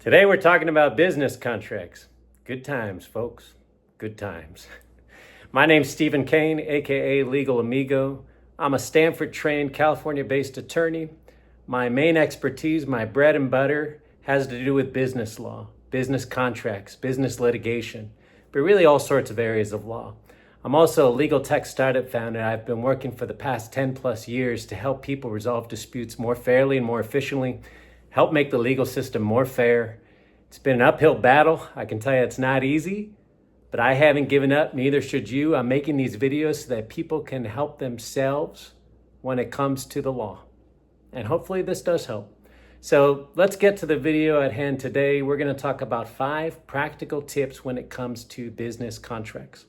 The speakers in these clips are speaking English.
Today we're talking about business contracts. Good times, folks. Good times. My name's Stephen Kane, aka Legal Amigo. I'm a Stanford-trained, California-based attorney. My main expertise, my bread and butter, has to do with business law, business contracts, business litigation, but really all sorts of areas of law. I'm also a legal tech startup founder. I've been working for the past 10 plus years to help people resolve disputes more fairly and more efficiently, help make the legal system more fair. It's been an uphill battle. I can tell you it's not easy, but I haven't given up, neither should you. I'm making these videos so that people can help themselves when it comes to the law. And hopefully this does help. So let's get to the video at hand today. We're going to talk about 5 practical tips when it comes to business contracts.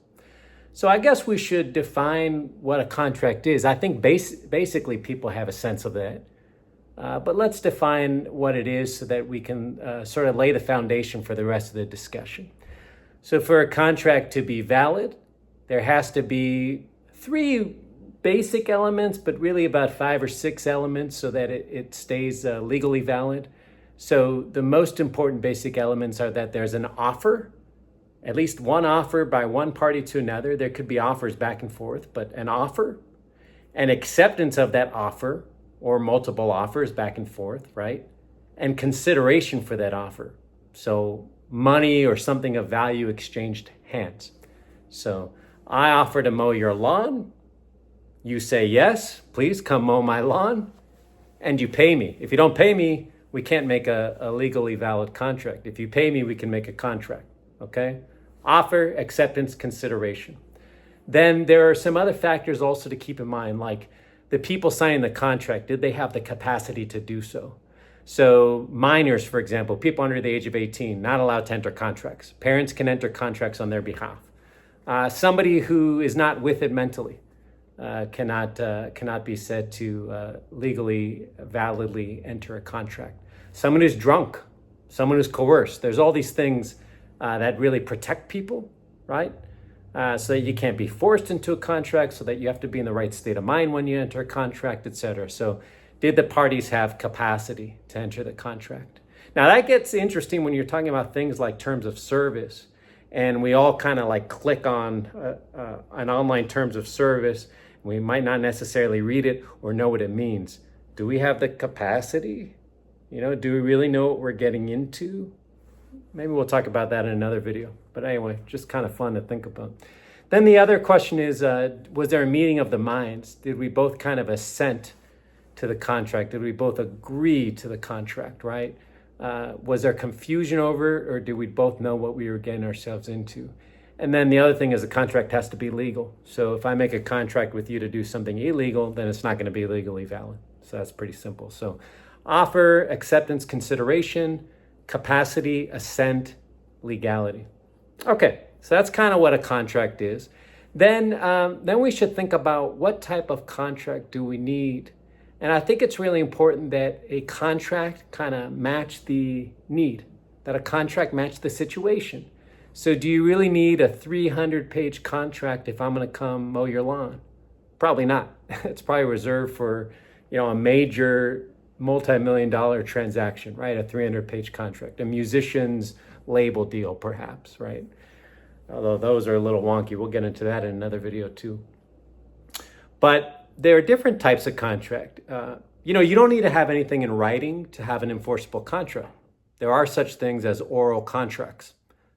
So I guess we should define what a contract is. I think basically people have a sense of that. But let's define what it is so that we can sort of lay the foundation for the rest of the discussion. So for a contract to be valid, there has to be 3 basic elements, but really about 5 or 6 elements so that it stays legally valid. So the most important basic elements are that there's an offer, at least one offer by one party to another. There could be offers back and forth, but an offer, an acceptance of that offer, or multiple offers back and forth, right? And consideration for that offer. So money or something of value exchanged hands. So I offer to mow your lawn. You say, yes, please come mow my lawn. And you pay me. If you don't pay me, we can't make a legally valid contract. If you pay me, we can make a contract, okay? Offer, acceptance, consideration. Then there are some other factors also to keep in mind, like the people signing the contract, did they have the capacity to do so? So minors, for example, people under the age of 18, not allowed to enter contracts. Parents can enter contracts on their behalf. Somebody who is not with it mentally cannot be said to legally, validly enter a contract. Someone who's drunk, someone who's coerced. There's all these things that really protect people, right? So that you can't be forced into a contract, so that you have to be in the right state of mind when you enter a contract, etc. So did the parties have capacity to enter the contract? Now that gets interesting when you're talking about things like terms of service, and we all kind of like click on an online terms of service. We might not necessarily read it or know what it means. Do we have the capacity? Do we really know what we're getting into? Maybe we'll talk about that in another video. But anyway, just kind of fun to think about. Then the other question is, was there a meeting of the minds? Did we both kind of assent to the contract? Did we both agree to the contract, right? Was there confusion over it, or did we both know what we were getting ourselves into? And then the other thing is the contract has to be legal. So if I make a contract with you to do something illegal, then it's not going to be legally valid. So that's pretty simple. So offer, acceptance, consideration, capacity, assent, legality. Okay, so that's kind of what a contract is. Then we should think about what type of contract do we need. And I think it's really important that a contract kind of match the need, that a contract match the situation. So do you really need a 300-page contract if I'm going to come mow your lawn? Probably not. It's probably reserved for, a major multi-million-dollar transaction, right? A 300-page contract, a musician's label deal, perhaps, right? Although those are a little wonky. We'll get into that in another video too. But there are different types of contract. You don't need to have anything in writing to have an enforceable contract. There are such things as oral contracts.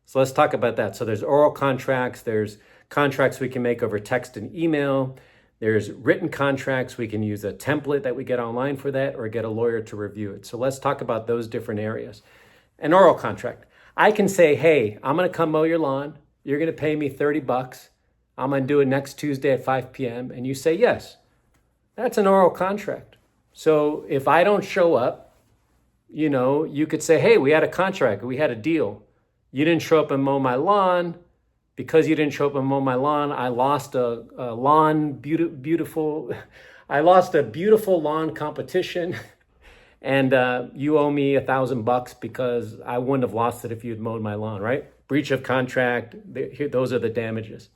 So let's talk about that. So there's oral contracts. There's contracts we can make over text and email. There's written contracts. We can use a template that we get online for that, or get a lawyer to review it. So let's talk about those different areas. An oral contract. I can say, hey, I'm going to come mow your lawn. You're going to pay me $30. I'm going to do it next Tuesday at 5 p.m. And you say, yes. That's an oral contract. So if I don't show up, you could say, hey, we had a contract. We had a deal. You didn't show up and mow my lawn. Because you didn't show up and mow my lawn, I lost a beautiful lawn competition. And you owe me $1,000 because I wouldn't have lost it if you'd mowed my lawn, right? Breach of contract, those are the damages.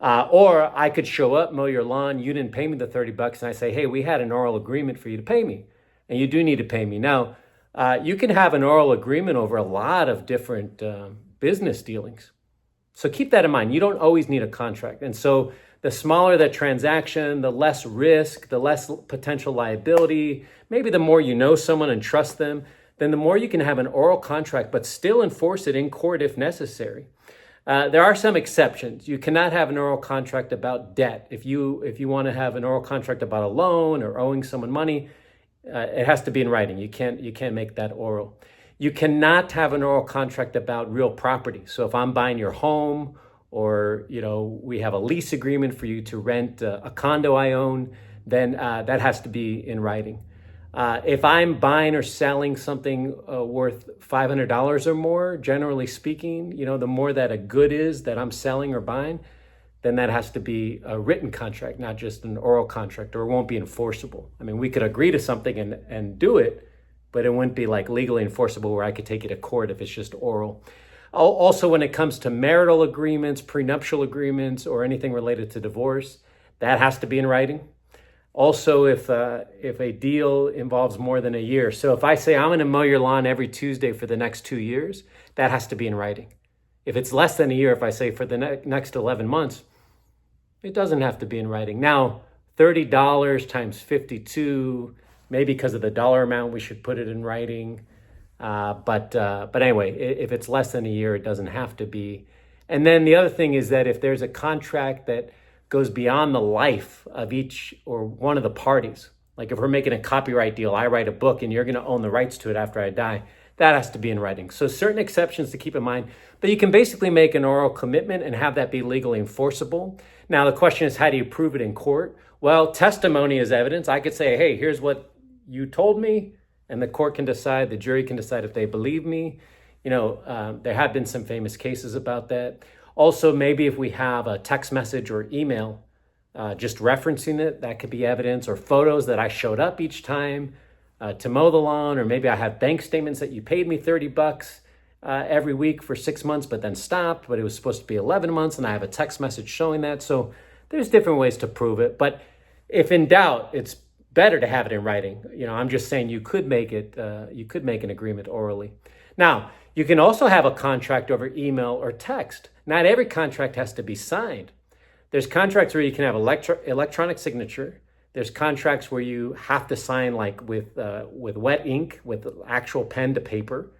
Or I could show up, mow your lawn, you didn't pay me the $30, and I say, hey, we had an oral agreement for you to pay me, and you do need to pay me. Now, You can have an oral agreement over a lot of different business dealings. So keep that in mind. You don't always need a contract. And so the smaller the transaction, the less risk, the less potential liability, maybe the more you know someone and trust them, then the more you can have an oral contract, but still enforce it in court if necessary. There are some exceptions. You cannot have an oral contract about debt. If you want to have an oral contract about a loan or owing someone money, it has to be in writing. You can't make that oral. You cannot have an oral contract about real property. So if I'm buying your home, or we have a lease agreement for you to rent a condo I own, then that has to be in writing. If I'm buying or selling something worth $500 or more, generally speaking, the more that a good is that I'm selling or buying, then that has to be a written contract, not just an oral contract, or it won't be enforceable. I mean, we could agree to something and do it, but it wouldn't be like legally enforceable where I could take it to court if it's just oral. Also, when it comes to marital agreements, prenuptial agreements, or anything related to divorce, that has to be in writing. Also, if a deal involves more than a year. So if I say I'm going to mow your lawn every Tuesday for the next 2 years, that has to be in writing. If it's less than a year, if I say for the next 11 months, it doesn't have to be in writing. Now, $30 times 52, maybe because of the dollar amount, we should put it in writing. But anyway, if it's less than a year, it doesn't have to be. And then the other thing is that if there's a contract that goes beyond the life of each or one of the parties, like if we're making a copyright deal, I write a book and you're going to own the rights to it after I die, that has to be in writing. So certain exceptions to keep in mind, but you can basically make an oral commitment and have that be legally enforceable. Now, the question is, how do you prove it in court? Well, testimony is evidence. I could say, hey, here's what you told me, and the court can decide, the jury can decide if they believe me. There have been some famous cases about that. Also, maybe if we have a text message or email, just referencing it, that could be evidence, or photos that I showed up each time to mow the lawn, or maybe I have bank statements that you paid me $30 every week for 6 months, but then stopped, but it was supposed to be 11 months, and I have a text message showing that. So there's different ways to prove it, but if in doubt, it's better to have it in writing. I'm just saying you could make an agreement orally. Now, you can also have a contract over email or text. Not every contract has to be signed. There's contracts where you can have electronic signature. There's contracts where you have to sign like with wet ink, with actual pen to paper.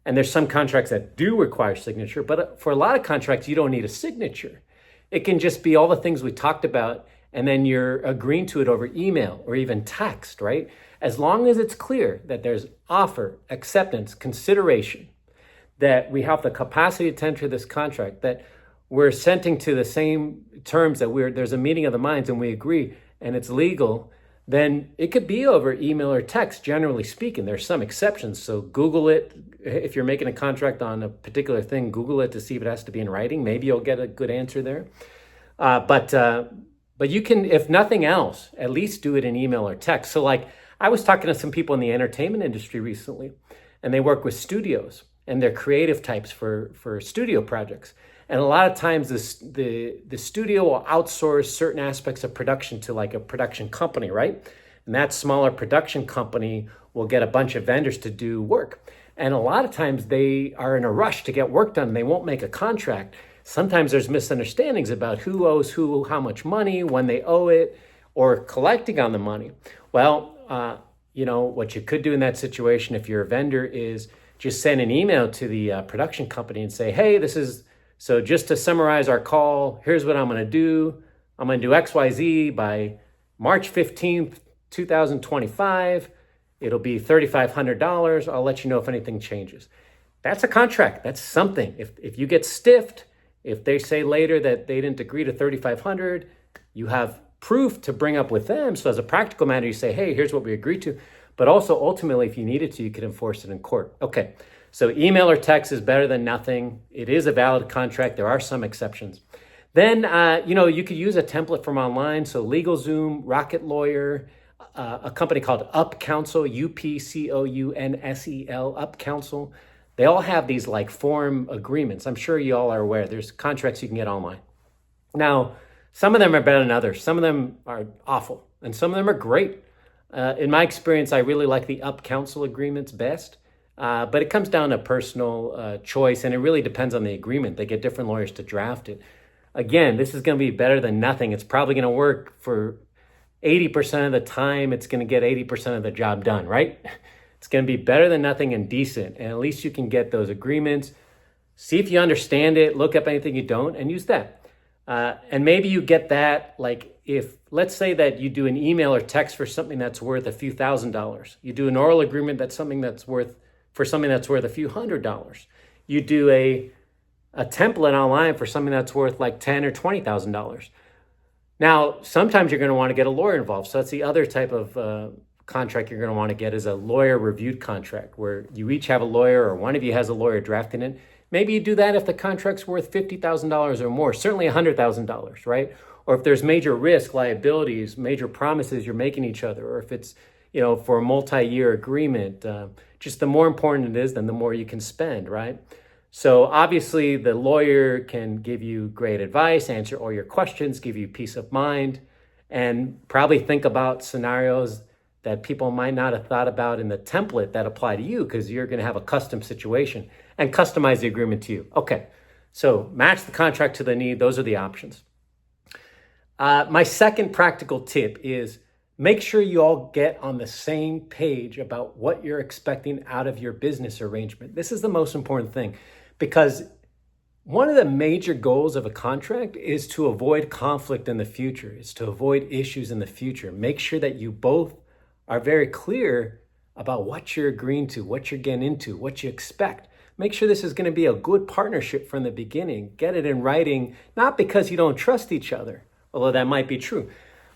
And there's some contracts that do require signature, but for a lot of contracts, you don't need a signature. It can just be all the things we talked about, and then you're agreeing to it over email or even text, right? As long as it's clear that there's offer, acceptance, consideration, that we have the capacity to enter this contract, that we're assenting to the same terms, that there's a meeting of the minds and we agree and it's legal, then it could be over email or text, generally speaking. There's some exceptions. So Google it. If you're making a contract on a particular thing, Google it to see if it has to be in writing. Maybe you'll get a good answer there. But you can, if nothing else, at least do it in email or text. So like I was talking to some people in the entertainment industry recently, and they work with studios, and they're creative types for studio projects. And a lot of times the studio will outsource certain aspects of production to like a production company, right? And that smaller production company will get a bunch of vendors to do work. And a lot of times they are in a rush to get work done. They won't make a contract. Sometimes there's misunderstandings about who owes who, how much money, when they owe it, or collecting on the money. Well, what you could do in that situation, if you're a vendor, is just send an email to the production company and say, hey, so just to summarize our call, here's what I'm going to do. I'm going to do XYZ by March 15th, 2025. It'll be $3,500. I'll let you know if anything changes. That's a contract. That's something. If you get stiffed, if they say later that they didn't agree to $3,500, you have proof to bring up with them. So as a practical matter, you say, hey, here's what we agreed to. But also ultimately, if you needed to, you could enforce it in court. Okay, so email or text is better than nothing. It is a valid contract. There are some exceptions. Then, you could use a template from online. So LegalZoom, Rocket Lawyer, a company called UpCounsel, UpCounsel, UpCounsel. They all have these like form agreements. I'm sure you all are aware. There's contracts you can get online. Now, some of them are better than others. Some of them are awful, and some of them are great. In my experience, I really like the up counsel agreements best, but it comes down to personal choice, and it really depends on the agreement. They get different lawyers to draft it. Again, this is going to be better than nothing. It's probably going to work for 80% of the time. It's going to get 80% of the job done, right? It's going to be better than nothing and decent, and at least you can get those agreements. See if you understand it, look up anything you don't, and use that. And maybe you get that, like if, let's say that you do an email or text for something that's worth a few $1,000s. You do an oral agreement that's something that's worth a few $100s. You do a template online for something that's worth like $10,000 or $20,000. Now, sometimes you're going to want to get a lawyer involved. So that's the other type of contract you're going to want to get, is a lawyer reviewed contract where you each have a lawyer or one of you has a lawyer drafting it. Maybe you do that if the contract's worth $50,000 or more, certainly $100,000, right? Or if there's major risk, liabilities, major promises you're making each other, or if it's, for a multi-year agreement, just the more important it is, then the more you can spend, right? So obviously the lawyer can give you great advice, answer all your questions, give you peace of mind, and probably think about scenarios that people might not have thought about in the template that apply to you, because you're going to have a custom situation, and customize the agreement to you. Okay, so match the contract to the need. Those are the options. My second practical tip is make sure you all get on the same page about what you're expecting out of your business arrangement. This is the most important thing, because one of the major goals of a contract is to avoid conflict in the future, is to avoid issues in the future. Make sure that you both are very clear about what you're agreeing to, what you're getting into, what you expect. Make sure this is going to be a good partnership from the beginning. Get it in writing, not because you don't trust each other, although that might be true,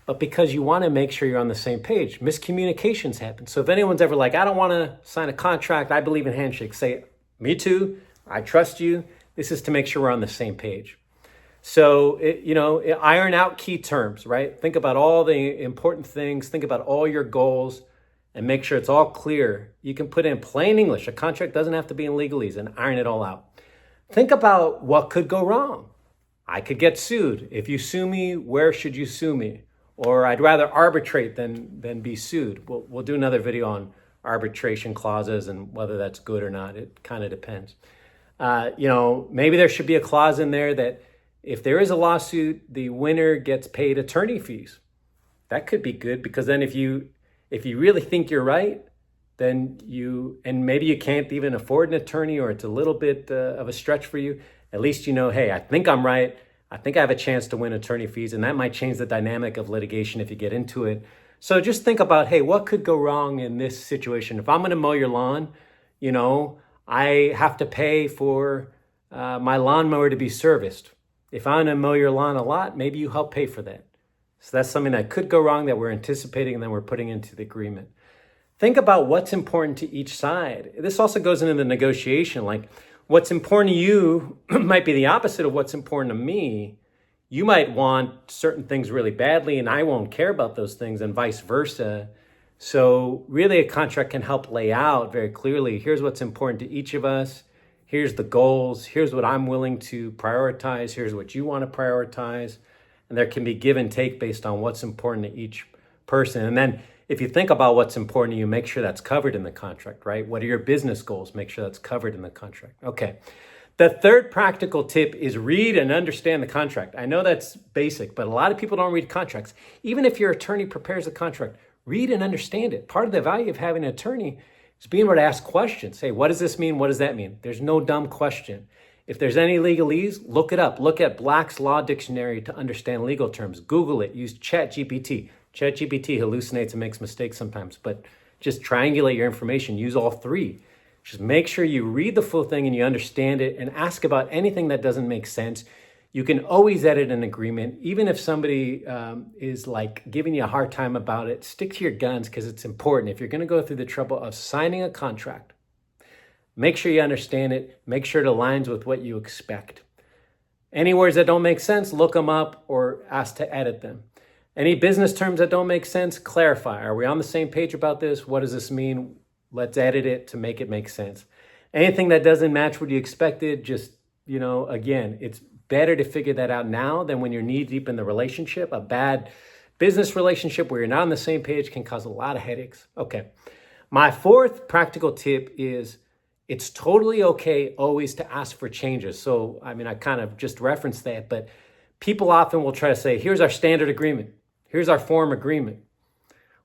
but because you want to make sure you're on the same page. Miscommunications happen. So if anyone's ever like, I don't want to sign a contract, I believe in handshakes, say, me too, I trust you. This is to make sure we're on the same page. So, iron out key terms, right? Think about all the important things. Think about all your goals and make sure it's all clear. You can put in plain English. A contract doesn't have to be in legalese, and iron it all out. Think about what could go wrong. I could get sued. If you sue me, where should you sue me? Or I'd rather arbitrate than be sued. We'll do another video on arbitration clauses and whether that's good or not. It kind of depends. Maybe there should be a clause in there that if there is a lawsuit, the winner gets paid attorney fees. That could be good, because then if you really think you're right, then and maybe you can't even afford an attorney, or it's a little bit of a stretch for you, at least hey, I think I'm right. I think I have a chance to win attorney fees, and that might change the dynamic of litigation if you get into it. So just think about, hey, what could go wrong in this situation? If I'm going to mow your lawn, I have to pay for my lawnmower to be serviced. If I'm going to mow your lawn a lot, maybe you help pay for that. So that's something that could go wrong that we're anticipating and then we're putting into the agreement. Think about what's important to each side. This also goes into the negotiation. Like, what's important to you might be the opposite of what's important to me. You might want certain things really badly, and I won't care about those things, and vice versa. So really, a contract can help lay out very clearly, here's what's important to each of us. Here's the goals. Here's what I'm willing to prioritize. Here's what you want to prioritize. And there can be give and take based on what's important to each person. And then if you think about what's important to you, make sure that's covered in the contract, right? What are your business goals? Make sure that's covered in the contract. Okay. The third practical tip is read and understand the contract. I know that's basic, but a lot of people don't read contracts. Even if your attorney prepares a contract, read and understand it. Part of the value of having an attorney is being able to ask questions. Say, what does this mean? What does that mean? There's no dumb question. If there's any legalese, look it up. Look at Black's Law Dictionary to understand legal terms. Google it. Use ChatGPT. ChatGPT hallucinates and makes mistakes sometimes, but just triangulate your information. Use all three. Just make sure you read the full thing and you understand it, and ask about anything that doesn't make sense. You can always edit an agreement. Even if somebody is like giving you a hard time about it, stick to your guns, because it's important. If you're going to go through the trouble of signing a contract, make sure you understand it. Make sure it aligns with what you expect. Any words that don't make sense, look them up or ask to edit them. Any business terms that don't make sense, clarify. Are we on the same page about this? What does this mean? Let's edit it to make it make sense. Anything that doesn't match what you expected, just, again, it's better to figure that out now than when you're knee deep in the relationship. A bad business relationship where you're not on the same page can cause a lot of headaches. Okay. My fourth practical tip is it's totally okay always to ask for changes. So, I mean, I kind of just referenced that, but people often will try to say, here's our standard agreement. Here's our form agreement.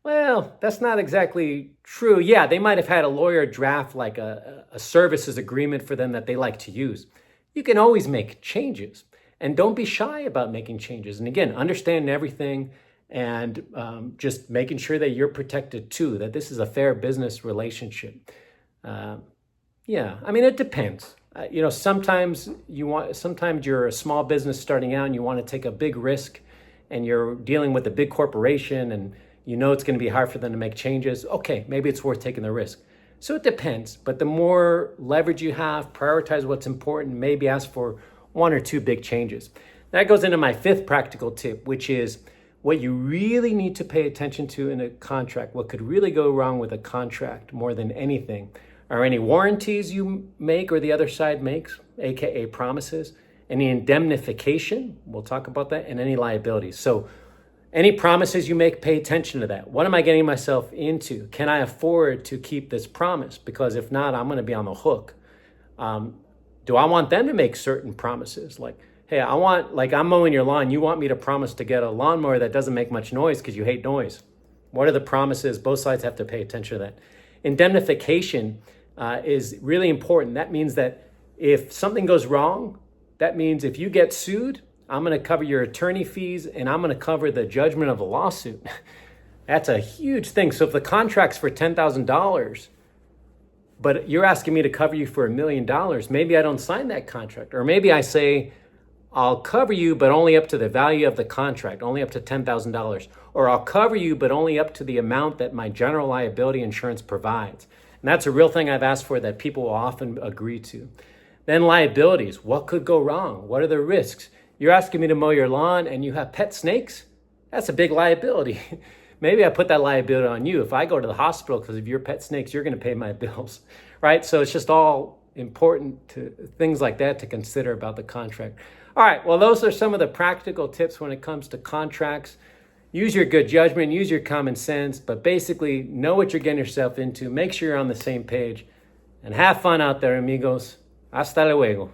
Well, that's not exactly true. Yeah, they might have had a lawyer draft like a services agreement for them that they like to use. You can always make changes, and don't be shy about making changes. And again, understand everything and just making sure that you're protected too, that this is a fair business relationship. Yeah, I mean, it depends. Sometimes you're a small business starting out and you want to take a big risk and you're dealing with a big corporation and you know it's going to be hard for them to make changes. Okay, maybe it's worth taking the risk. So it depends, but the more leverage you have, prioritize what's important, maybe ask for one or two big changes. That goes into my fifth practical tip, which is what you really need to pay attention to in a contract. What could really go wrong with a contract more than anything are any warranties you make or the other side makes, AKA promises, any indemnification, we'll talk about that, and any liabilities. So any promises you make, pay attention to that. What am I getting myself into? Can I afford to keep this promise? Because if not, I'm going to be on the hook. Do I want them to make certain promises? Like, hey, I'm mowing your lawn. You want me to promise to get a lawnmower that doesn't make much noise because you hate noise. What are the promises? Both sides have to pay attention to that. Indemnification is really important. That means that if something goes wrong, that means if you get sued, I'm going to cover your attorney fees and I'm going to cover the judgment of the lawsuit. That's a huge thing. So if the contract's for $10,000, but you're asking me to cover you for $1 million, maybe I don't sign that contract. Or maybe I say, I'll cover you, but only up to the value of the contract, only up to $10,000. Or I'll cover you, but only up to the amount that my general liability insurance provides. And that's a real thing I've asked for that people will often agree to. Then liabilities. What could go wrong? What are the risks? You're asking me to mow your lawn and you have pet snakes? That's a big liability. Maybe I put that liability on you. If I go to the hospital because of your pet snakes, you're going to pay my bills, right? So it's just all important to things like that to consider about the contract. All right, well, those are some of the practical tips when it comes to contracts. Use your good judgment, use your common sense, but basically know what you're getting yourself into. Make sure you're on the same page and have fun out there, amigos. Hasta luego.